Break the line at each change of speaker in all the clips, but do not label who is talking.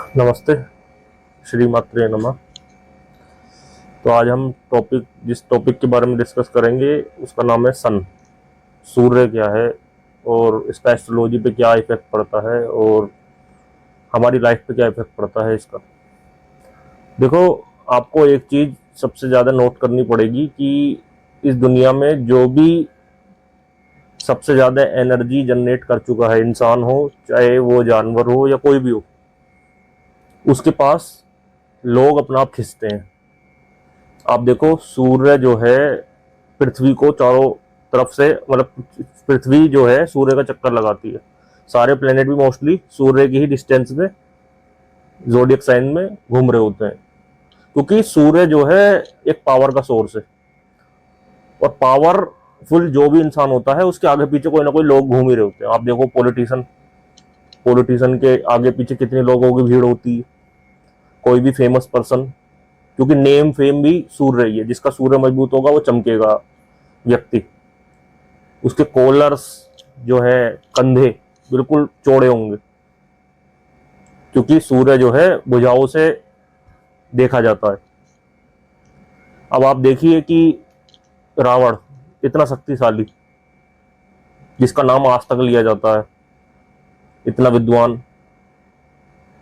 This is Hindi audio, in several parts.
नमस्ते। श्री मात्रे नमः। तो आज हम जिस टॉपिक के बारे में डिस्कस करेंगे उसका नाम है सन। सूर्य क्या है और इसका एस्ट्रोलॉजी पे क्या इफेक्ट पड़ता है और हमारी लाइफ पे क्या इफेक्ट पड़ता है इसका। देखो, आपको एक चीज सबसे ज़्यादा नोट करनी पड़ेगी कि इस दुनिया में जो भी सबसे ज़्यादा एनर्जी जनरेट कर चुका है, इंसान हो चाहे वो जानवर हो या कोई भी हो, उसके पास लोग अपना आप खींचते हैं। आप देखो, सूर्य जो है पृथ्वी को चारों तरफ से, मतलब पृथ्वी जो है सूर्य का चक्कर लगाती है। सारे प्लेनेट भी मोस्टली सूर्य की ही डिस्टेंस में जोडियक साइन में घूम रहे होते हैं, क्योंकि सूर्य जो है एक पावर का सोर्स है। और पावरफुल जो भी इंसान होता है उसके आगे पीछे कोई ना कोई लोग घूम ही रहे होते हैं। आप देखो, पॉलिटिशियन पॉलिटिशियन के आगे पीछे कितने लोगों की भीड़ होती है। कोई भी फेमस पर्सन, क्योंकि नेम फेम भी सूर्य ही है। जिसका सूर्य मजबूत होगा वो चमकेगा व्यक्ति। उसके कॉलर्स जो है, कंधे बिल्कुल चौड़े होंगे, क्योंकि सूर्य जो है भुजाओं से देखा जाता है। अब आप देखिए कि रावण इतना शक्तिशाली, जिसका नाम आज तक लिया जाता है, इतना विद्वान,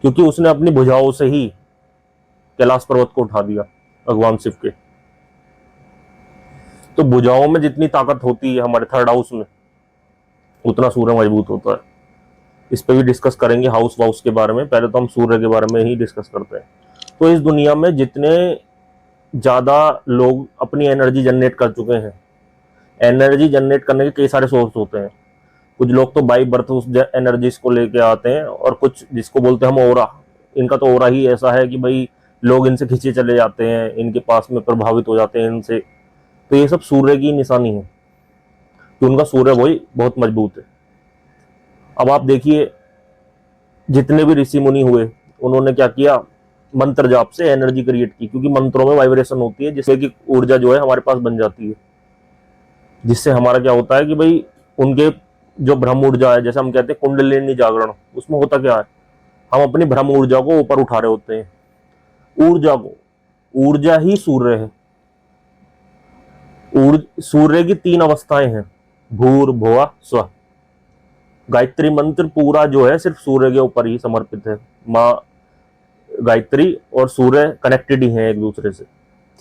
क्योंकि उसने अपनी भुजाओं से ही कैलाश पर्वत को उठा दिया भगवान शिव के। तो भुजाओं में जितनी ताकत होती है हमारे थर्ड हाउस में, उतना सूर्य मजबूत होता है। इस पे भी डिस्कस करेंगे हाउस वाउस के बारे में। पहले तो हम सूर्य के बारे में ही डिस्कस करते हैं। तो इस दुनिया में जितने ज्यादा लोग अपनी एनर्जी जनरेट कर चुके हैं, एनर्जी जनरेट करने के कई सारे सोर्स होते हैं। कुछ लोग तो बाई बर्थ उस एनर्जीज को लेके आते हैं, और कुछ जिसको बोलते हैं हम ओरा, इनका तो ओरा ही ऐसा है कि भाई लोग इनसे खींचे चले जाते हैं, इनके पास में प्रभावित हो जाते हैं इनसे। तो ये सब सूर्य की निशानी है कि उनका सूर्य वही बहुत मजबूत है। अब आप देखिए, जितने भी ऋषि मुनि हुए, उन्होंने क्या किया, मंत्र जाप से एनर्जी क्रिएट की, क्योंकि मंत्रों में वाइब्रेशन होती है जिससे कि ऊर्जा जो है हमारे पास बन जाती है। जिससे हमारा क्या होता है कि भाई उनके जो ब्रह्म ऊर्जा है, जैसे हम कहते हैं कुंडलिनी जागरण, उसमें होता क्या है, हम अपनी ब्रह्म ऊर्जा को ऊपर उठा रहे होते हैं। ऊर्जा को, ऊर्जा ही सूर्य है। सूर्य की तीन अवस्थाएं हैं, भूर भुवा स्व। गायत्री मंत्र पूरा जो है सिर्फ सूर्य के ऊपर ही समर्पित है। माँ गायत्री और सूर्य कनेक्टेड ही हैं एक दूसरे से।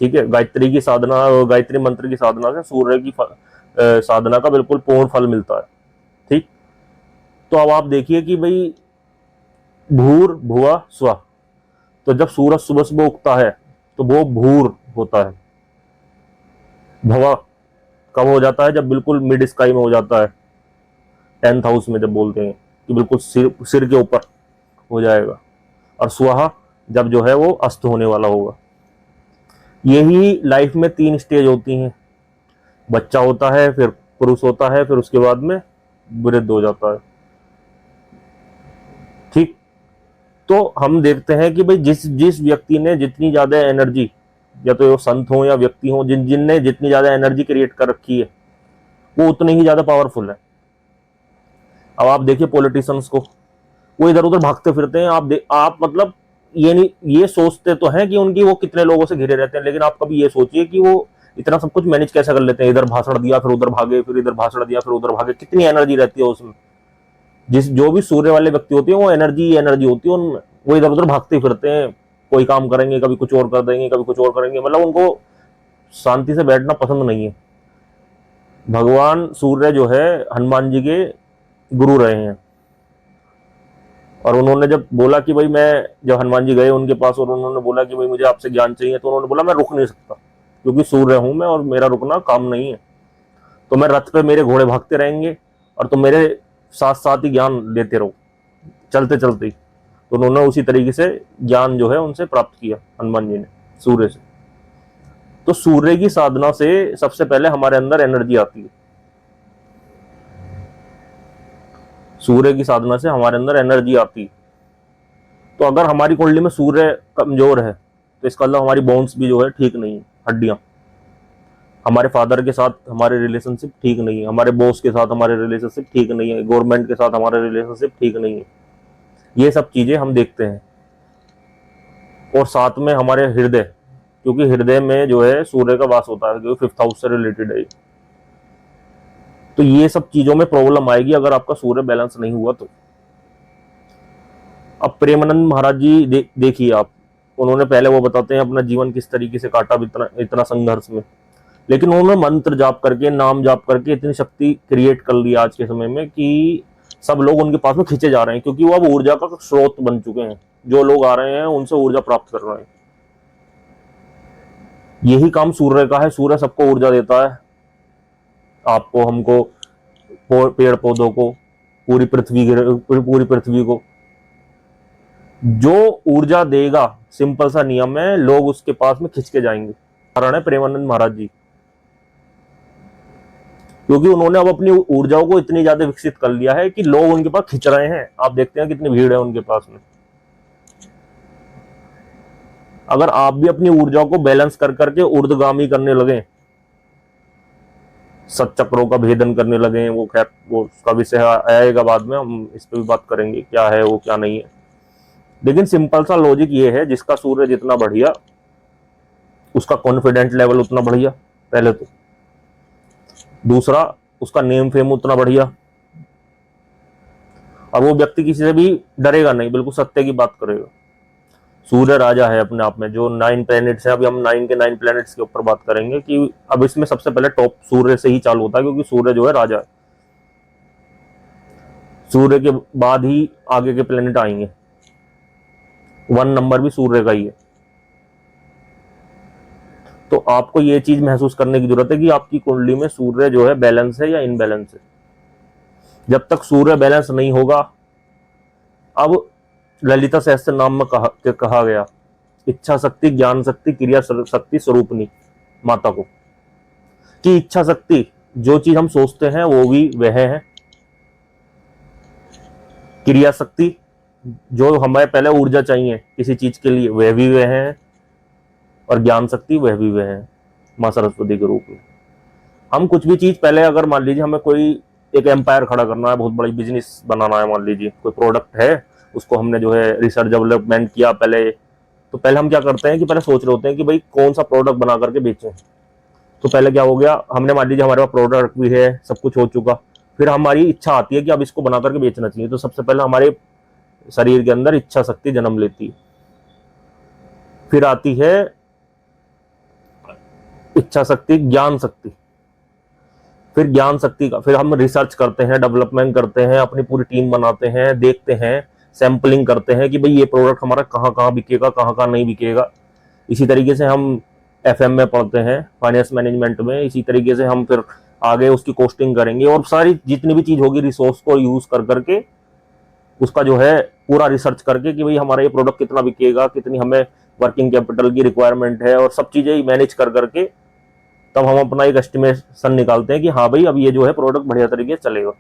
ठीक है, गायत्री की साधना, गायत्री मंत्र की साधना से सूर्य की साधना का बिल्कुल पूर्ण फल मिलता है। ठीक, तो अब आप देखिए कि भाई भूर भुवा स्व, तो जब सूरज सुबह सुबह उगता है तो वो भूर होता है। भवा कब हो जाता है, जब बिल्कुल मिड स्काई में हो जाता है, 10th हाउस में जब बोलते हैं कि बिल्कुल सिर के ऊपर हो जाएगा। और स्वाहा जब जो है वो अस्त होने वाला होगा। यही लाइफ में तीन स्टेज होती हैं। बच्चा होता है, फिर पुरुष होता है, फिर उसके बाद में वृद्ध हो जाता है। ठीक, तो हम देखते हैं कि भाई जिस जिस व्यक्ति ने जितनी ज्यादा एनर्जी, या तो वो संत हो या व्यक्ति हो, जिनने जितनी ज्यादा एनर्जी क्रिएट कर रखी है, वो उतने ही ज्यादा पावरफुल है। अब आप देखिए पॉलिटिशियंस को, वो इधर उधर भागते फिरते हैं। आप मतलब ये नहीं, ये सोचते तो हैं कि उनकी वो कितने लोगों से घिरे रहते हैं, लेकिन आप कभी ये सोचिए कि वो इतना सब कुछ मैनेज कैसे कर लेते हैं। इधर भाषण दिया फिर उधर भागे, फिर इधर भाषण दिया फिर उधर भागे, कितनी एनर्जी रहती है उसमें। जो भी सूर्य वाले व्यक्ति होते हैं वो एनर्जी एनर्जी होती है उनमें। वो इधर उधर भागते फिरते हैं, कोई काम करेंगे, कभी कुछ और कर देंगे, कभी कुछ और करेंगे, मतलब उनको शांति से बैठना पसंद नहीं है। भगवान सूर्य जो है हनुमान जी के गुरु रहे हैं। और उन्होंने जब बोला कि भाई मैं, जब हनुमान जी गए उनके पास और उन्होंने बोला कि भाई मुझे आपसे ज्ञान चाहिए, तो उन्होंने बोला मैं रुक नहीं सकता, क्योंकि सूर्य हूं मैं और मेरा रुकना काम नहीं है। तो मैं रथ पे मेरे घोड़े भागते रहेंगे और तुम मेरे साथ साथ ही ज्ञान देते रहो, चलते चलते ही। तो उन्होंने उसी तरीके से ज्ञान जो है उनसे प्राप्त किया, हनुमान जी ने, सूर्य से। तो सूर्य की साधना से सबसे पहले हमारे अंदर एनर्जी आती है। सूर्य की साधना से हमारे अंदर एनर्जी आती है। तो अगर हमारी कुंडली में सूर्य कमजोर है तो इसका मतलब हमारी बोन्स भी जो है ठीक नहीं है, हड्डियां। हमारे फादर के साथ हमारे रिलेशनशिप ठीक नहीं है, हमारे बॉस के साथ हमारे रिलेशनशिप ठीक नहीं है, गवर्नमेंट के साथ हमारे रिलेशनशिप ठीक नहीं है। ये सब चीजें हम देखते हैं। और साथ में हमारे हृदय, क्योंकि हृदय में जो है सूर्य का वास होता है, क्योंकि 5th हाउस से रिलेटेड है। तो ये सब चीजों में प्रॉब्लम आएगी अगर आपका सूर्य बैलेंस नहीं हुआ तो। अब प्रेमानंद महाराज जी देखिए आप, उन्होंने पहले वो बताते हैं अपना जीवन किस तरीके से काटा इतना इतना संघर्ष में, लेकिन उन्होंने मंत्र जाप करके, नाम जाप करके इतनी शक्ति क्रिएट कर ली आज के समय में कि सब लोग उनके पास में खींचे जा रहे हैं, क्योंकि वो अब ऊर्जा का स्रोत बन चुके हैं। जो लोग आ रहे हैं उनसे ऊर्जा प्राप्त कर रहे हैं। यही काम सूर्य का है। सूर्य सबको ऊर्जा देता है, आपको, हमको, पेड़ पौधों को, पूरी पृथ्वी को। जो ऊर्जा देगा, सिंपल सा नियम है, लोग उसके पास में खिंच के जाएंगे। कारण है प्रेमानंद महाराज जी, क्योंकि उन्होंने अब अपनी ऊर्जाओं को इतनी ज्यादा विकसित कर लिया है कि लोग उनके पास खिंच रहे हैं। आप देखते हैं कितनी भीड़ है उनके पास में। अगर आप भी अपनी ऊर्जाओं को बैलेंस कर करके ऊर्ध्वगामी करने लगे, सतचक्रों का भेदन करने लगे, वो खैर वो उसका विषय आएगा बाद में, हम इस पर भी बात करेंगे क्या है वो क्या नहीं है। लेकिन सिंपल सा लॉजिक ये है, जिसका सूर्य जितना बढ़िया उसका कॉन्फिडेंट लेवल उतना बढ़िया, पहले तो। दूसरा, उसका नेम फेम उतना बढ़िया, और वो व्यक्ति किसी से भी डरेगा नहीं, बिल्कुल सत्य की बात करेगा। सूर्य राजा है अपने आप में। जो 9 प्लैनेट्स हैं, अभी हम 9 के 9 प्लैनेट्स के ऊपर बात करेंगे कि अब इसमें सबसे पहले टॉप सूर्य से ही चालू होता है, क्योंकि सूर्य जो है राजा है। सूर्य के बाद ही आगे के प्लैनेट आएंगे। 1 नंबर भी सूर्य का ही है। तो आपको ये चीज महसूस करने की जरूरत है कि आपकी कुंडली में सूर्य जो है बैलेंस है या इनबैलेंस है। जब तक सूर्य बैलेंस नहीं होगा, अब ललिता सहस्त्र नाम में कहा गया, इच्छा शक्ति, ज्ञान शक्ति, क्रिया शक्ति स्वरूपनी माता को, कि इच्छा शक्ति, जो चीज हम सोचते हैं वो भी वह है। क्रिया शक्ति, जो हमें पहले ऊर्जा चाहिए किसी चीज के लिए, वह भी वह है। और ज्ञान शक्ति, वह भी वह है मां सरस्वती के रूप में। हम कुछ भी चीज पहले, अगर मान लीजिए हमें कोई एक एम्पायर खड़ा करना है, बहुत बड़ी बिजनेस बनाना है, मान लीजिए कोई प्रोडक्ट है, उसको हमने जो है रिसर्च डेवलपमेंट किया पहले, तो पहले हम क्या करते हैं कि पहले सोच रहे होते हैं कि भाई कौन सा प्रोडक्ट बना करके बेचें। तो पहले क्या हो गया, हमने मान लीजिए हमारे पास प्रोडक्ट भी है, सब कुछ हो चुका, फिर हमारी इच्छा आती है कि अब इसको बना करके बेचना चाहिए। तो सबसे पहले हमारे शरीर के अंदर इच्छा शक्ति जन्म लेती है। फिर आती है इच्छा शक्ति, ज्ञान शक्ति। फिर ज्ञान शक्ति का फिर हम रिसर्च करते हैं, डेवलपमेंट करते हैं, अपनी पूरी टीम बनाते हैं, देखते हैं, सैंपलिंग करते हैं कि भाई ये प्रोडक्ट हमारा कहाँ कहाँ बिकेगा, कहाँ कहाँ नहीं बिकेगा। इसी तरीके से हम FM में पढ़ते हैं, फाइनेंस मैनेजमेंट में। इसी तरीके से हम फिर आगे उसकी कॉस्टिंग करेंगे, और सारी जितनी भी चीज होगी रिसोर्स को यूज कर करके उसका जो है पूरा रिसर्च करके कि भाई हमारा ये प्रोडक्ट कितना बिकेगा, कितनी हमें वर्किंग कैपिटल की रिक्वायरमेंट है, और सब चीजें मैनेज कर करके तब हम अपना एक एस्टिमेशन निकालते हैं कि हाँ भाई अब ये जो है प्रोडक्ट बढ़िया तरीके से चलेगा।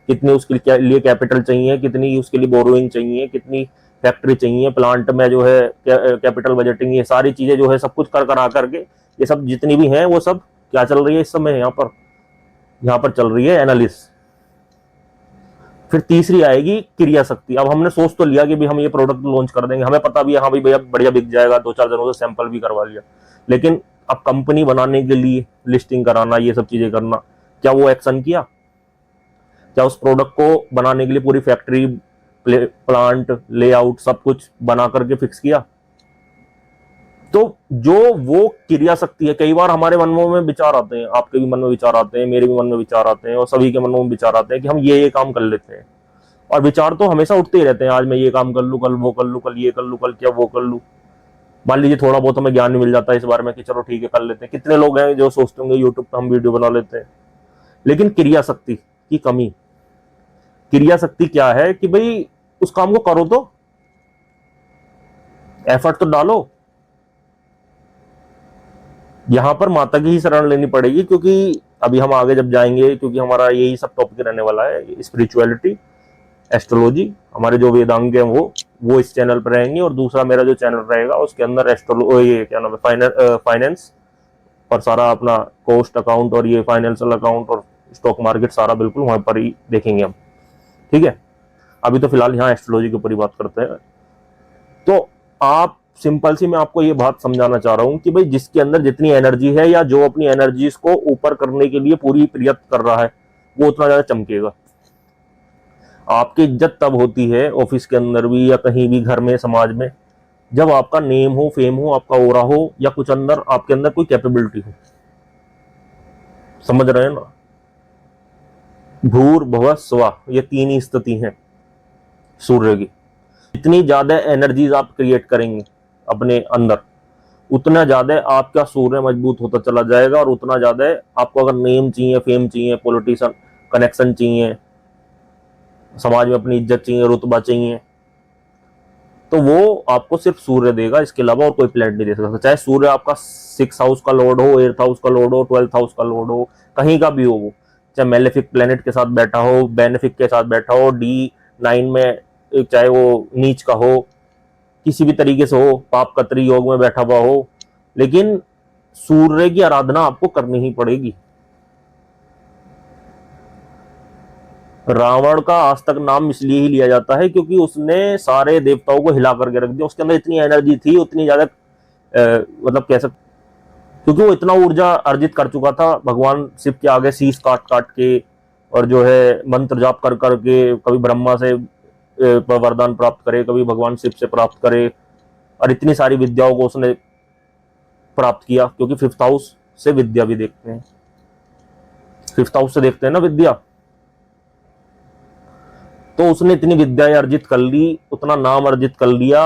कितनी उसके लिए कैपिटल चाहिए, कितनी उसके लिए बोरोइंग चाहिए, कितनी फैक्ट्री चाहिए, प्लांट में जो है कैपिटल बजटिंग, ये सारी चीजें जो है सब कुछ कर कर आ करके, ये सब जितनी भी हैं वो सब क्या चल रही है इस समय, यहाँ पर चल रही है एनालिसिस। फिर तीसरी आएगी क्रिया शक्ति। अब हमने सोच तो लिया कि भाई हम ये प्रोडक्ट लॉन्च कर देंगे, हमें पता भी है हाँ भाई भैया बढ़िया बिक जाएगा, 2-4 दिनों से सैंपल भी करवा लिया, लेकिन अब कंपनी बनाने के लिए लिस्टिंग कराना, ये सब चीजें करना, क्या वो एक्शन किया? क्या उस प्रोडक्ट को बनाने के लिए पूरी फैक्ट्री, प्लांट, लेआउट सब कुछ बना करके फिक्स किया? तो जो वो क्रिया शक्ति है, कई बार हमारे मन में विचार आते हैं, आपके भी मन में विचार आते हैं, मेरे भी मन में विचार आते हैं, और सभी के मन में विचार आते हैं कि हम ये काम कर लेते हैं। और विचार तो हमेशा उठते ही रहते हैं, आज मैं ये काम कर लूं, कल वो कर लूं, कल ये कर लूं, कल क्या वो कर लूं। मान लीजिए थोड़ा बहुत हमें ज्ञान मिल जाता है इस बारे में कि चलो ठीक है कर लेते हैं। कितने लोग हैं जो सोचते होंगे यूट्यूब पे हम वीडियो बना लेते हैं, लेकिन क्रिया शक्ति की कमी। क्रिया शक्ति क्या है कि भाई उस काम को करो, तो एफर्ट तो डालो। यहां पर माता की ही शरण लेनी पड़ेगी, क्योंकि अभी हम आगे जब जाएंगे, क्योंकि हमारा यही सब टॉपिक रहने वाला है, स्पिरिचुअलिटी, एस्ट्रोलॉजी, हमारे जो वेदांग हैं वो इस चैनल पर रहेंगे, और दूसरा मेरा जो चैनल रहेगा उसके अंदर ये क्या नाम है, फाइनेंस और सारा अपना कॉस्ट अकाउंट और ये फाइनेंशियल अकाउंट और स्टॉक मार्केट सारा बिल्कुल वहां पर ही देखेंगे हम। ठीक है, अभी तो फिलहाल यहाँ एस्ट्रोलॉजी के ऊपर ही बात करते हैं। तो आप सिंपल सी मैं आपको ये बात समझाना चाह रहा हूं कि भाई जिसके अंदर जितनी एनर्जी है या जो अपनी एनर्जीज को ऊपर करने के लिए पूरी प्रयत्न कर रहा है वो उतना ज्यादा चमकेगा। आपकी इज्जत तब होती है ऑफिस के अंदर भी या कहीं भी, घर में, समाज में, जब आपका नेम हो, फेम हो, आपका ओरा हो या कुछ अंदर आपके अंदर कोई कैपेबिलिटी हो। समझ रहे हैं ना? भूर भुवः स्वः, ये तीन ही स्थिति हैं सूर्य की। जितनी ज्यादा एनर्जीज आप क्रिएट करेंगे अपने अंदर, उतना ज्यादा आपका सूर्य मजबूत होता चला जाएगा और उतना ज्यादा आपको अगर नेम चाहिए, फेम चाहिए, पॉलिटिशियन कनेक्शन चाहिए, समाज में अपनी इज्जत चाहिए, रुतबा चाहिए, तो वो आपको सिर्फ सूर्य देगा। इसके अलावा और कोई प्लेनेट नहीं दे सकता। चाहे सूर्य आपका 6 हाउस का लॉर्ड हो, 8 हाउस का लॉर्ड हो, 12 हाउस का लॉर्ड हो, कहीं का भी हो, वो चाहे मेलेफिक प्लेनेट के साथ बैठा हो, बेनिफिक के साथ बैठा हो, D9 में, चाहे वो नीच का हो, किसी भी तरीके से हो, पाप कतरी योग में बैठा हुआ हो, लेकिन सूर्य की आराधना आपको करनी ही पड़ेगी। रावण का आज तक नाम इसलिए ही लिया जाता है क्योंकि उसने सारे देवताओं को हिला करके रख दिया। उसके अंदर इतनी एनर्जी थी, उतनी ज्यादा मतलब कह सकते, क्योंकि वो इतना ऊर्जा अर्जित कर चुका था भगवान शिव के आगे शीश काट काट के, और जो है मंत्र जाप कर करके, कभी ब्रह्मा से वरदान प्राप्त करे, कभी भगवान शिव से प्राप्त करे, और इतनी सारी विद्याओं को उसने प्राप्त किया। क्योंकि 5th हाउस से विद्या भी देखते हैं, 5th हाउस से देखते हैं ना विद्या। तो उसने इतनी विद्याएं अर्जित कर ली, उतना नाम अर्जित कर लिया,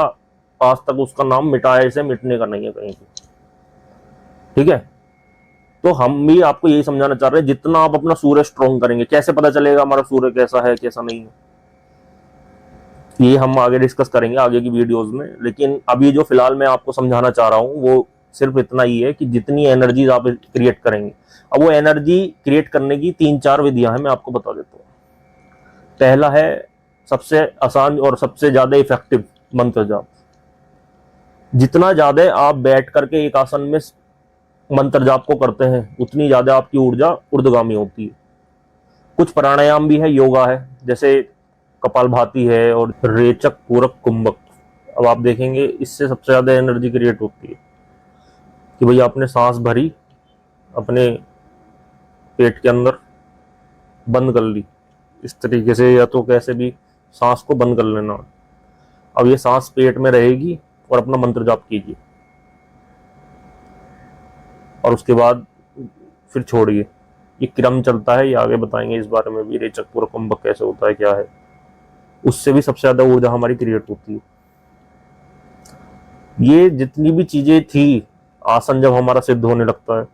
आज तक उसका नाम मिटाए से मिटने का नहीं है कहीं भी। ठीक है? तो हम भी आपको यही समझाना चाह रहे हैं, जितना आप अपना सूर्य स्ट्रॉन्ग करेंगे। कैसे पता चलेगा हमारा सूर्य कैसा है कैसा नहीं है, ये हम आगे डिस्कस करेंगे आगे की वीडियोस में। लेकिन अभी जो फिलहाल मैं आपको समझाना चाह रहा हूं वो सिर्फ इतना ही है कि जितनी एनर्जी आप क्रिएट करेंगे, अब वो एनर्जी क्रिएट करने की 3-4 विधियां हैं, मैं आपको बता देता हूँ। पहला है सबसे आसान और सबसे ज्यादा इफेक्टिव मंत्र जाप। जितना ज्यादा आप बैठ करके एक आसन में मंत्र जाप को करते हैं, उतनी ज्यादा आपकी ऊर्जा ऊर्ध्वगामी होती है। कुछ प्राणायाम भी है, योगा है, जैसे कपालभाति है और रेचक, पूरक, कुंभक। अब आप देखेंगे इससे सबसे ज्यादा एनर्जी क्रिएट होती है कि भाई आपने सांस भरी, अपने पेट के अंदर बंद कर ली इस तरीके से, या तो कैसे भी सांस को बंद कर लेना। अब ये सांस पेट में रहेगी और अपना मंत्र जाप कीजिए, और उसके बाद फिर छोड़िए। ये क्रम चलता है, ये आगे बताएंगे इस बारे में भी, रेचक, पूरक, कुंभक कैसे होता है, क्या है। उससे भी सबसे ज्यादा ऊर्जा हमारी क्रिएट होती है। ये जितनी भी चीजें थी, आसन जब हमारा सिद्ध होने लगता है,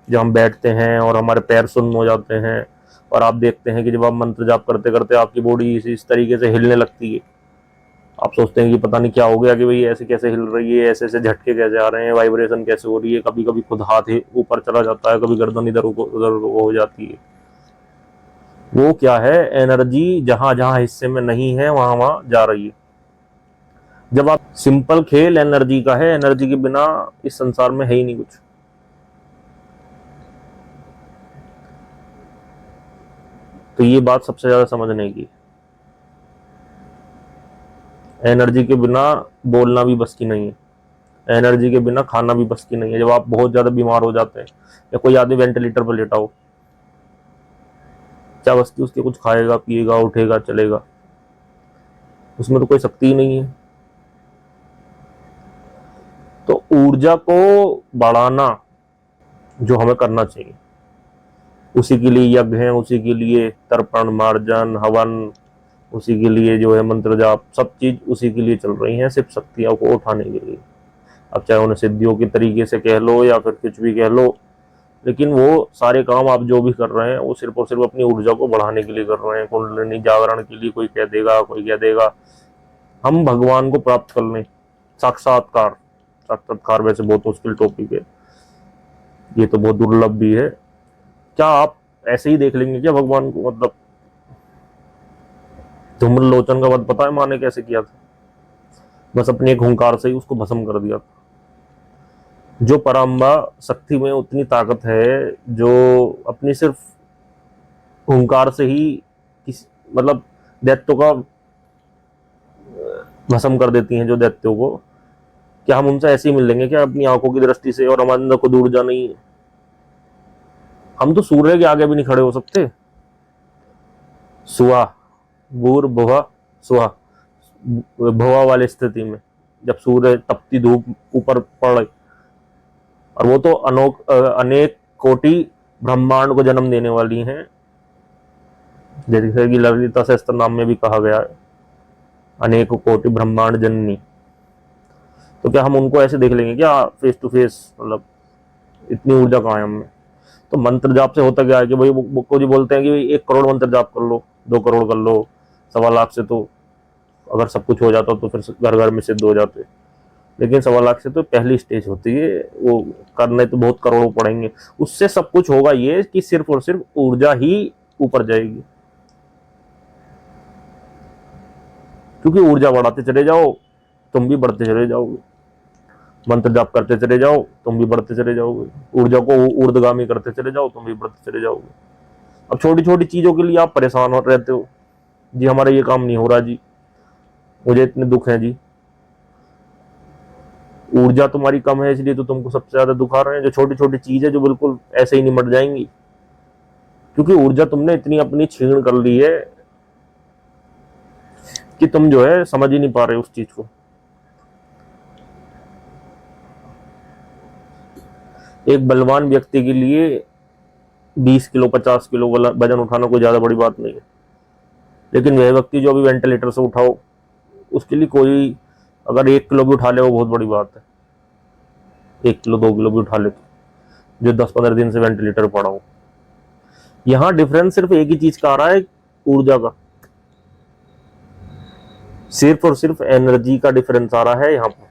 जब हम बैठते हैं और हमारे पैर सुन्न हो जाते हैं, और आप देखते हैं कि जब आप मंत्र जाप करते करते आपकी बॉडी इस तरीके से हिलने लगती है, आप सोचते हैं कि पता नहीं क्या हो गया, कि भाई ऐसे कैसे हिल रही है, ऐसे ऐसे झटके कैसे आ रहे हैं, वाइब्रेशन कैसे हो रही है, कभी कभी खुद हाथ ऊपर चला जाता है, कभी गर्दन इधर उधर हो जाती है। वो क्या है, एनर्जी जहां जहां हिस्से में नहीं है वहां वहां जा रही है। जब आप, सिंपल खेल एनर्जी का है, एनर्जी के बिना इस संसार में है ही नहीं कुछ। तो ये बात सबसे ज्यादा समझने की, एनर्जी के बिना बोलना भी बस की नहीं है, एनर्जी के बिना खाना भी बस की नहीं है। जब आप बहुत ज्यादा बीमार हो जाते हैं, या कोई आदमी वेंटिलेटर पर लेटा हो, क्या बस की उसके कुछ खाएगा, पिएगा, उठेगा, चलेगा? उसमें तो कोई शक्ति ही नहीं है। तो ऊर्जा को बढ़ाना जो हमें करना चाहिए, उसी के लिए यज्ञ है, उसी के लिए तर्पण, मार्जन, हवन, उसी के लिए जो है मंत्र जाप, सब चीज उसी के लिए चल रही है, सिर्फ शक्तियों को उठाने के लिए। अब चाहे उन्हें सिद्धियों के तरीके से कह लो या फिर कुछ भी कह लो, लेकिन वो सारे काम आप जो भी कर रहे हैं वो सिर्फ और सिर्फ अपनी ऊर्जा को बढ़ाने के लिए कर रहे हैं। कुंडलिनी जागरण के लिए कोई कह देगा, कोई कह देगा। हम भगवान को प्राप्त कर लें, साक्षात्कार। साक्षात्कार वैसे बहुत मुश्किल टॉपिक है, ये तो बहुत दुर्लभ भी है। क्या आप ऐसे ही देख लेंगे क्या भगवान को? मतलब धूम्र लोचन का वध पता है माँ ने कैसे किया था? बस अपने एक हुंकार से ही उसको भस्म कर दिया था। जो पराम्बा शक्ति में उतनी ताकत है, जो अपनी सिर्फ हुंकार से ही किस, मतलब दैत्यों का भस्म कर देती हैं, जो दैत्यों को, क्या हम उनसे ऐसे ही मिल लेंगे क्या अपनी आंखों की दृष्टि से, और हमारे अंदर कोई ऊर्जा नहीं है? हम तो सूर्य के आगे भी नहीं खड़े हो सकते। सुहा, भूर भुवा सुहा, भुवा वाली स्थिति में जब सूर्य तपती धूप ऊपर पड़े, और वो तो अनेक कोटि ब्रह्मांड को जन्म देने वाली हैं, जैसे कि ललिता सहस्त्र नाम में भी कहा गया है, अनेक कोटि ब्रह्मांड जननी। तो क्या हम उनको ऐसे देख लेंगे क्या फेस टू फेस? मतलब इतनी ऊर्जा कहाँ है हमें? तो मंत्र जाप से होता क्या है कि भाई वो जी बोलते हैं कि भाई 1 करोड़ मंत्र जाप कर लो, 2 करोड़ कर लो, 1.25 लाख से तो अगर सब कुछ हो जाता तो फिर घर घर में सिद्ध हो जाते। लेकिन 1.25 लाख से तो पहली स्टेज होती है, वो करने तो बहुत करोड़ों पड़ेंगे। उससे सब कुछ होगा ये कि सिर्फ और सिर्फ ऊर्जा ही ऊपर जाएगी, क्योंकि ऊर्जा बढ़ाते चले जाओ तुम भी बढ़ते चले जाओगे, मंत्र जाप करते चले जाओ तुम भी बढ़ते चले जाओगे, ऊर्जा को ऊर्ध्वगामी करते चले जाओ तुम भी बढ़ते चले जाओगे। अब छोटी छोटी चीजों के लिए आप परेशान हो रहते हो, जी हमारा ये काम नहीं हो रहा जी, मुझे इतने दुख हैं जी। ऊर्जा तुम्हारी कम है इसलिए तो तुमको सबसे ज्यादा दुख आ रहे हैं। जो छोटी छोटी चीज है जो बिल्कुल ऐसे ही निमट जाएंगी, क्योंकि ऊर्जा तुमने इतनी अपनी छीण कर ली है कि तुम जो है समझ ही नहीं पा रहे उस चीज को। एक बलवान व्यक्ति के लिए 20 किलो 50 किलो वजन उठाना कोई ज्यादा बड़ी बात नहीं है, लेकिन वह व्यक्ति जो अभी वेंटिलेटर से उठाओ, उसके लिए कोई अगर 1 किलो भी उठा ले वो बहुत बड़ी बात है। 1 किलो 2 किलो भी उठा ले तो, जो 10-15 दिन से वेंटिलेटर पड़ा हो। यहाँ डिफरेंस सिर्फ एक ही चीज का आ रहा है, ऊर्जा का, सिर्फ और सिर्फ एनर्जी का डिफरेंस आ रहा है यहाँ पर।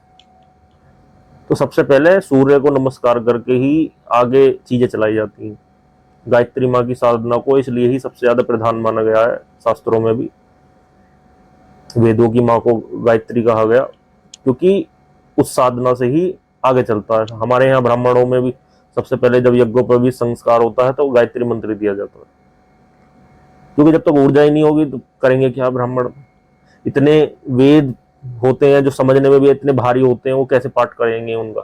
तो सबसे पहले सूर्य को नमस्कार करके ही आगे चीजें चलाई जाती हैं। गायत्री माँ की साधना को इसलिए ही सबसे ज्यादा प्रधान माना गया है, शास्त्रों में भी वेदों की माँ को गायत्री कहा गया, क्योंकि उस साधना से ही आगे चलता है। हमारे यहाँ ब्राह्मणों में भी सबसे पहले जब यज्ञों पर भी संस्कार होता है तो गायत्री मंत्र दिया जाता है, क्योंकि जब तक ऊर्जा ही नहीं होगी तो करेंगे क्या ब्राह्मण? इतने वेद होते हैं जो समझने में भी इतने भारी होते हैं, वो कैसे पाठ करेंगे उनका?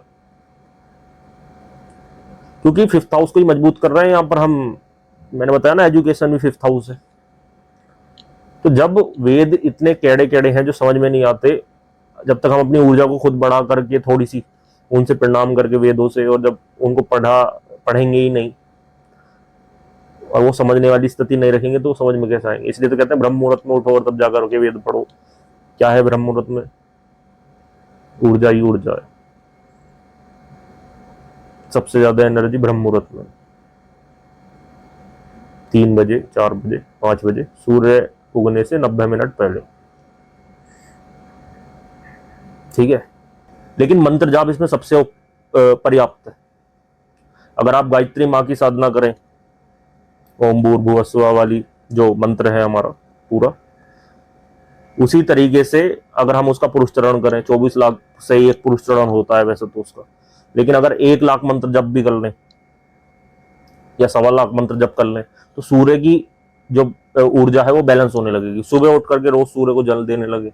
क्योंकि 5th हाउस को ही मजबूत कर रहे हैं यहाँ पर हम। मैंने बताया ना, एजुकेशन भी 5th हाउस है। तो जब वेद इतने कैड़े कैड़े हैं जो समझ में नहीं आते, जब तक हम अपनी ऊर्जा को खुद बढ़ा करके थोड़ी सी उनसे प्रणाम करके वेदों से, और जब उनको पढ़ेंगे ही नहीं और वो समझने वाली स्थिति नहीं रखेंगे तो समझ में कैसे आएंगे? इसलिए तो कहते हैं ब्रह्म मुहूर्त में उठो और तब जाकर के वेद पढ़ो। क्या है ब्रह्म मुहूर्त में? ऊर्जा ही ऊर्जा है, सबसे ज्यादा एनर्जी ब्रह्म मुहूर्त में। 3 बजे 4 बजे 5 बजे सूर्य उगने से 90 मिनट पहले, ठीक है। लेकिन मंत्र जाप इसमें सबसे पर्याप्त है। अगर आप गायत्री माँ की साधना करें, ओम भूर्भुवः स्वः वाली जो मंत्र है हमारा पूरा, उसी तरीके से अगर हम उसका पुरुष चरण करें, 24 लाख से एक पुरुष चरण होता है वैसे तो उसका, लेकिन अगर 1 लाख मंत्र जप भी कर लें या 1.25 लाख मंत्र जप कर लें, तो सूर्य की जो ऊर्जा है वो बैलेंस होने लगेगी। सुबह उठ करके रोज सूर्य को जल देने लगे,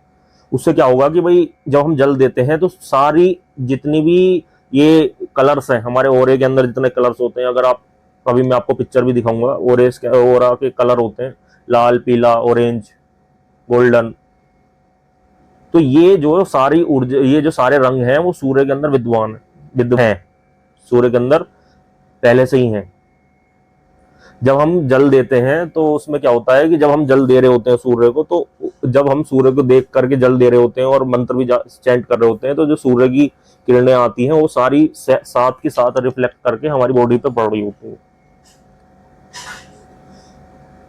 उससे क्या होगा कि भाई जब हम जल देते हैं तो सारी जितनी भी ये कलर्स हैं हमारे ओरे के अंदर, जितने कलर्स होते हैं, अगर आप अभी मैं आपको पिक्चर भी दिखाऊंगा, ओरा के कलर होते हैं लाल, पीला, ऑरेंज, गोल्डन। तो ये जो सारी ऊर्जा, ये जो सारे रंग हैं वो सूर्य के अंदर विद्वान हैं, सूर्य के अंदर पहले से ही हैं। जब हम जल देते हैं तो उसमें क्या होता है कि जब हम जल दे रहे होते हैं सूर्य को, तो जब हम सूर्य को देख करके जल दे रहे होते हैं और मंत्र भी चैंट कर रहे होते हैं, तो जो सूर्य की किरणें आती हैं वो सारी साथ के साथ रिफ्लेक्ट करके हमारी बॉडी पे पड़ रही होती है।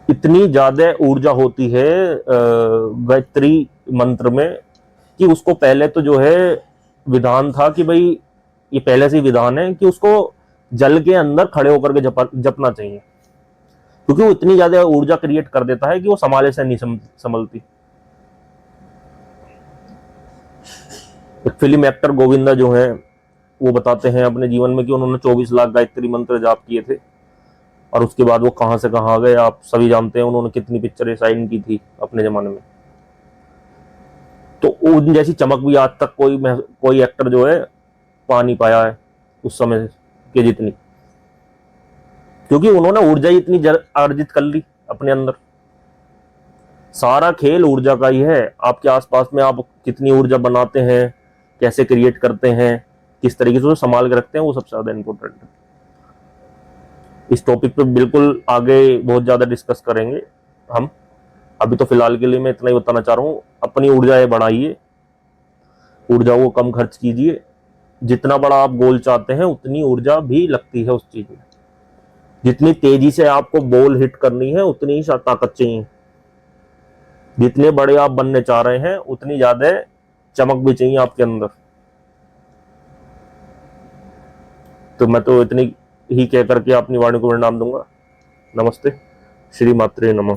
इतनी ज्यादा ऊर्जा होती है गायत्री मंत्र में कि उसको पहले तो जो है विधान था कि भाई ये पहले से ही विधान है कि उसको जल के अंदर खड़े होकर के जपना चाहिए, क्योंकि वो इतनी ज्यादा ऊर्जा क्रिएट कर देता है कि वो संभाले से नहीं संभलती। एक फिल्म एक्टर गोविंदा जो है वो बताते हैं अपने जीवन में कि उन्होंने 24 लाख गायत्री मंत्र जाप किए थे, और उसके बाद वो कहां से कहां आ गए आप सभी जानते हैं। उन्होंने कितनी पिक्चरें साइन की थी अपने जमाने में। तो उन जैसी चमक भी आज तक कोई एक्टर जो है पा नहीं पाया है उस समय के जितनी, क्योंकि उन्होंने ऊर्जा ही इतनी अर्जित कर ली अपने अंदर। सारा खेल ऊर्जा का ही है। आपके आसपास में आप कितनी ऊर्जा बनाते हैं, कैसे क्रिएट करते हैं, किस तरीके से संभाल के रखते हैं, वो सबसे ज्यादा इंपॉर्टेंट है। इस टॉपिक पे बिल्कुल आगे बहुत ज्यादा डिस्कस करेंगे हम। अभी तो फिलहाल के लिए मैं इतना ही बताना चाह रहा हूँ, अपनी ऊर्जाएं बढ़ाइए, ऊर्जा को कम खर्च कीजिए। जितना बड़ा आप गोल चाहते हैं उतनी ऊर्जा भी लगती है उस चीज में। जितनी तेजी से आपको बॉल हिट करनी है उतनी ही ताकत चाहिए। जितने बड़े आप बनने चाह रहे हैं उतनी ज्यादा चमक भी चाहिए आपके अंदर। तो मैं तो इतनी ही कह करके अपनी वाणी को परिणाम दूंगा। नमस्ते, श्री मात्रे नमः।